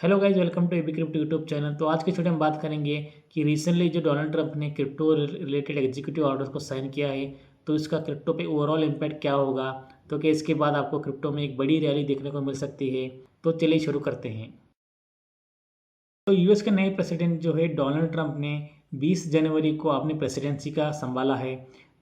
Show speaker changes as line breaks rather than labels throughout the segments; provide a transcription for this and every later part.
Hello guys, welcome to AB crypto YouTube channel. तो आज के वीडियो में बात करेंगे कि रिसेंटली जो डोनाल्ड ट्रंप ने क्रिप्टो रिलेटेड एग्जीक्यूटिव ऑर्डर को साइन किया है, तो इसका क्रिप्टो पे ओवरऑल इम्पैक्ट क्या होगा। तो क्या इसके बाद आपको क्रिप्टो में एक बड़ी रैली देखने को मिल सकती है। तो चलिए शुरू करते हैं। तो यूएस के नए प्रेसिडेंट जो है डोनाल्ड ट्रंप ने 20 जनवरी को अपनी प्रेसिडेंसी का संभाला है।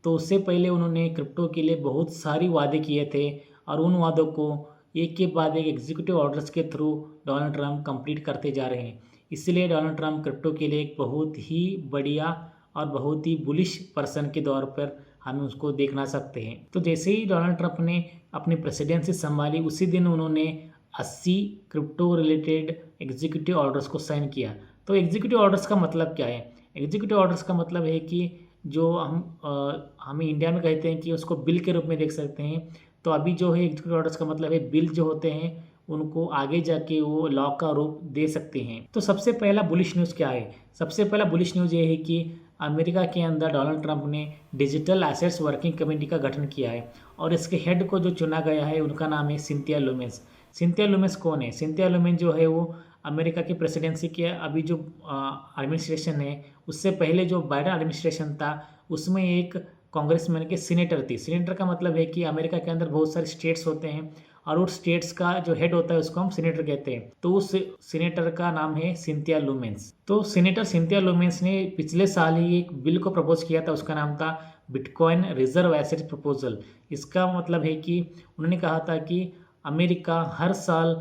तो उससे पहले उन्होंने क्रिप्टो के लिए बहुत सारी वादे किए थे और उन वादों को एक के बाद एक एग्जीक्यूटिव ऑर्डर्स के थ्रू डोनाल्ड ट्रंप कंप्लीट करते जा रहे हैं। इसलिए डोनाल्ड ट्रंप क्रिप्टो के लिए एक बहुत ही बढ़िया और बहुत ही बुलिश पर्सन के तौर पर हम उसको देखना सकते हैं। तो जैसे ही डोनाल्ड ट्रंप ने अपनी प्रेसिडेंसी संभाली उसी दिन उन्होंने 80 क्रिप्टो रिलेटेड एग्जीक्यूटिव ऑर्डर्स को साइन किया। तो एग्जीक्यूटिव ऑर्डर्स का मतलब क्या है? एग्जीक्यूटिव ऑर्डर्स का मतलब है कि जो हमें इंडिया में कहते हैं कि उसको बिल के रूप में देख सकते हैं। तो अभी जो है एग्जीक्यूटिव ऑर्डर्स का मतलब है बिल जो होते हैं उनको आगे जाके वो लॉ का रूप दे सकते हैं। तो सबसे पहला बुलिश न्यूज़ क्या है? सबसे पहला बुलिश न्यूज़ ये है कि अमेरिका के अंदर डोनाल्ड ट्रंप ने डिजिटल एसेट्स वर्किंग कमेटी का गठन किया है और इसके हेड को जो चुना गया है उनका नाम है सिंथिया लुमेंस। सिंथिया लुमेंस कौन है? सिंथिया लुमेंस जो है वो अमेरिका की प्रेसिडेंसी के अभी जो एडमिनिस्ट्रेशन है उससे पहले जो बाइडेन एडमिनिस्ट्रेशन था उसमें एक कांग्रेसमैन के सीनेटर थी। सीनेटर का मतलब है कि अमेरिका के अंदर बहुत सारे स्टेट्स होते हैं और उस स्टेट्स का जो हेड होता है उसको हम सीनेटर कहते हैं। तो उस सीनेटर का नाम है सिंथिया लुमेंस। तो सीनेटर सिंथिया लुमेंस ने पिछले साल ही एक बिल को प्रपोज किया था, उसका नाम था बिटकॉइन रिजर्व एसेट प्रपोजल। इसका मतलब है कि उन्होंने कहा था कि अमेरिका हर साल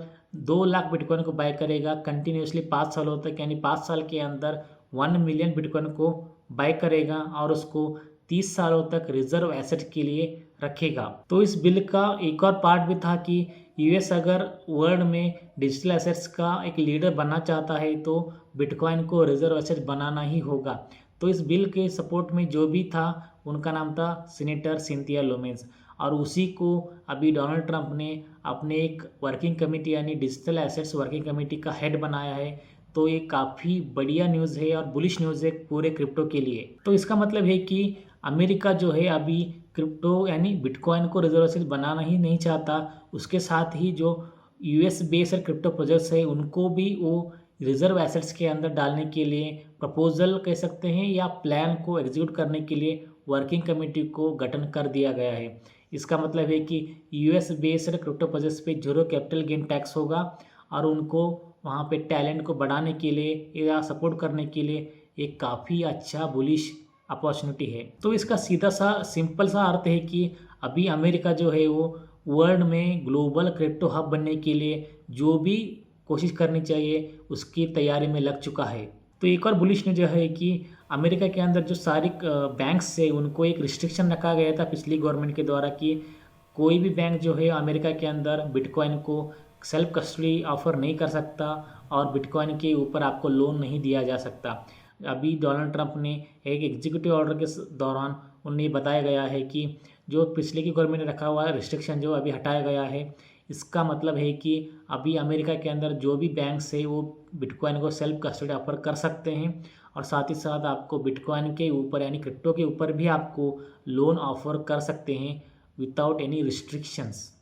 2 लाख बिटकॉइन को बाय करेगा कंटिन्यूसली 5 सालों तक, यानी 5 साल के अंदर 1 मिलियन बिटकॉइन को बाय करेगा और उसको 30 सालों तक रिजर्व एसेट के लिए रखेगा। तो इस बिल का एक और पार्ट भी था कि यूएस अगर वर्ल्ड में डिजिटल एसेट्स का एक लीडर बनना चाहता है तो बिटकॉइन को रिजर्व एसेट बनाना ही होगा। तो इस बिल के सपोर्ट में जो भी था उनका नाम था सीनेटर सिंथिया लोमेंस और उसी को अभी डोनाल्ड ट्रंप ने अपने एक वर्किंग कमेटी यानी डिजिटल एसेट्स वर्किंग कमेटी का हेड बनाया है। तो ये काफ़ी बढ़िया न्यूज़ है और बुलिश न्यूज़ है पूरे क्रिप्टो के लिए। तो इसका मतलब है कि अमेरिका जो है अभी क्रिप्टो यानी बिटकॉइन को रिजर्व एसेट बनाना ही नहीं चाहता, उसके साथ ही जो यूएस बेस्ड क्रिप्टो प्रोजेक्ट्स है उनको भी वो रिजर्व एसेट्स के अंदर डालने के लिए प्रपोजल कह सकते हैं या प्लान को एग्जीक्यूट करने के लिए वर्किंग कमेटी को गठन कर दिया गया है। इसका मतलब है कि यूएस बेस्ड क्रिप्टो प्रोजेक्ट्स पे जीरो कैपिटल गेन टैक्स होगा और उनको वहाँ पे टैलेंट को बढ़ाने के लिए या सपोर्ट करने के लिए एक काफ़ी अच्छा बुलिश अपॉर्चुनिटी है। तो इसका सीधा सा सिंपल सा अर्थ है कि अभी अमेरिका जो है वो वर्ल्ड में ग्लोबल क्रिप्टो हब बनने के लिए जो भी कोशिश करनी चाहिए उसकी तैयारी में लग चुका है। तो एक और बुलिश न्यूज़ जो है कि अमेरिका के अंदर जो सारी बैंक्स है उनको एक रिस्ट्रिक्शन रखा गया था पिछली गवर्नमेंट के द्वारा कि कोई भी बैंक जो है अमेरिका के अंदर बिटकॉइन को सेल्फ कस्टडी ऑफर नहीं कर सकता और बिटकॉइन के ऊपर आपको लोन नहीं दिया जा सकता। अभी डोनाल्ड ट्रंप ने एक एग्जीक्यूटिव ऑर्डर के दौरान उन्हें बताया गया है कि जो पिछले की गवर्नमेंट ने रखा हुआ रिस्ट्रिक्शन जो अभी हटाया गया है, इसका मतलब है कि अभी अमेरिका के अंदर जो भी बैंक्स है वो बिटकॉइन को सेल्फ कस्टडी ऑफर कर सकते हैं और साथ ही साथ आपको बिटकॉइन के ऊपर यानी क्रिप्टो के ऊपर भी आपको लोन ऑफर कर सकते हैं विदाउट एनी रिस्ट्रिक्शंस।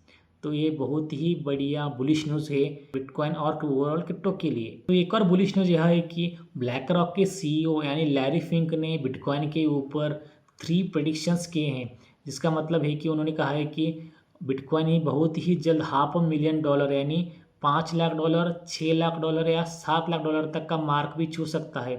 तो ये बहुत ही बढ़िया बुलिश न्यूज़ है बिटकॉइन और ओवरऑल क्रिप्टो के लिए। तो एक और बुलिश न्यूज़ यह है कि ब्लैक रॉक के सीईओ यानी लैरी फिंक ने बिटकॉइन के ऊपर 3 प्रेडिक्शंस किए हैं, जिसका मतलब है कि उन्होंने कहा है कि बिटकॉइन ही बहुत ही जल्द $500,000 यानी $5 लाख, $6 लाख या $7 लाख तक का मार्क भी छू सकता है।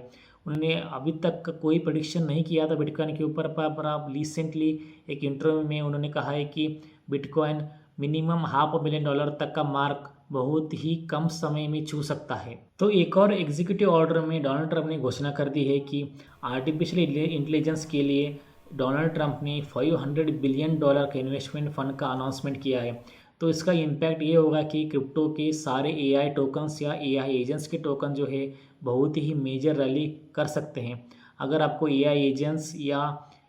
उन्होंने अभी तक कोई प्रेडिक्शन नहीं किया था बिटकॉइन के ऊपर, पर अब रिसेंटली एक इंटरव्यू में उन्होंने कहा है कि बिटकॉइन मिनिमम $500,000 तक का मार्क बहुत ही कम समय में छू सकता है। तो एक और एग्जीक्यूटिव ऑर्डर में डोनाल्ड ट्रंप ने घोषणा कर दी है कि आर्टिफिशियल इंटेलिजेंस के लिए डोनाल्ड ट्रंप ने $500 बिलियन का इन्वेस्टमेंट फंड का अनाउंसमेंट किया है। तो इसका इम्पैक्ट ये होगा कि क्रिप्टो के सारे एआई टोकन्स या एआई एजेंट्स के टोकन जो है बहुत ही मेजर रैली कर सकते हैं। अगर आपको एआई एजेंट्स या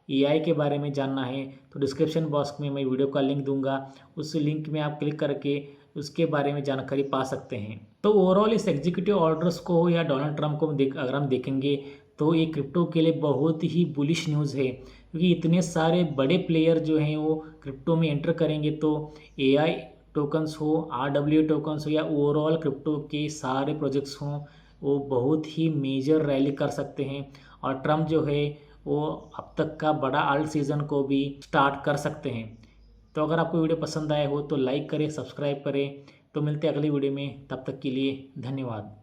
एआई के बारे में जानना है तो डिस्क्रिप्शन बॉक्स में मैं वीडियो का लिंक दूंगा, उस लिंक में आप क्लिक करके उसके बारे में जानकारी पा सकते हैं। तो ओवरऑल इस एग्जीक्यूटिव ऑर्डर्स को या डोनाल्ड ट्रंप को अगर हम देखेंगे तो ये क्रिप्टो के लिए बहुत ही बुलिश न्यूज़ है, क्योंकि इतने सारे बड़े प्लेयर जो हैं वो क्रिप्टो में एंटर करेंगे तो एआई टोकन्स हो, RWA टोकन्स हो या ओवरऑल क्रिप्टो के सारे प्रोजेक्ट्स हों, वो बहुत ही मेजर रैली कर सकते हैं और ट्रम्प जो है वो अब तक का बड़ा अल्ट सीज़न को भी स्टार्ट कर सकते हैं। तो अगर आपको वीडियो पसंद आया हो तो लाइक करें, सब्सक्राइब करें। तो मिलते हैं अगली वीडियो में, तब तक के लिए धन्यवाद।